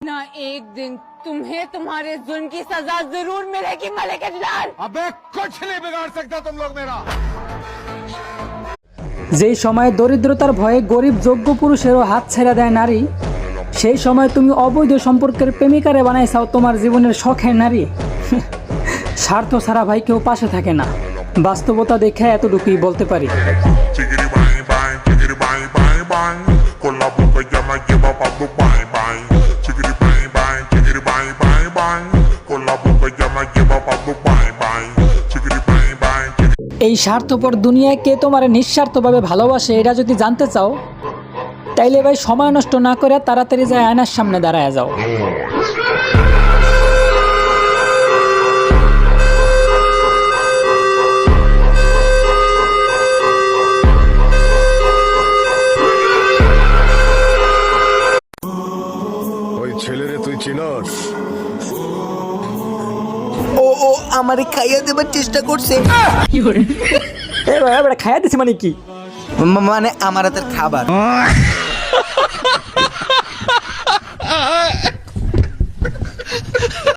ना एक दिन तुम्हें तुम्हारे जुल्म की सजा जरूर मिलेगी मलिक अजलाल। अबे कुछ नहीं बिगाड़ सकता तुम लोग मेरा। যেই সময় দরিদ্রতার ভয়ে গরিব যোগ্য পুরুষেরও হাত ছেড়ে দেয় নারী, সেই সময় তুমি অবৈধ সম্পর্কের প্রেমিকারে বানাইছাও তোমার জীবনের শখের নারী। স্বার্থ ছাড়া ভাই কেউ পাশে থাকে না, বাস্তবতা দেখে এতটুকুই বলতে পারি। এই স্বার্থপর দুনিয়ায় কে তোমার নিঃস্বার্থভাবে ভালোবাসে এটা যদি জানতে চাও, তাইলে ভাই সময় নষ্ট না করে তাড়াতাড়ি যায় আয়নার সামনে দাঁড়ায় যাও। ওই ছেলেরে তুই চিনস? ও আমারে খাইয়া দেবার চেষ্টা করছে। খাইয়া দিছি মানে কি? মানে আমার হাতের খাবার।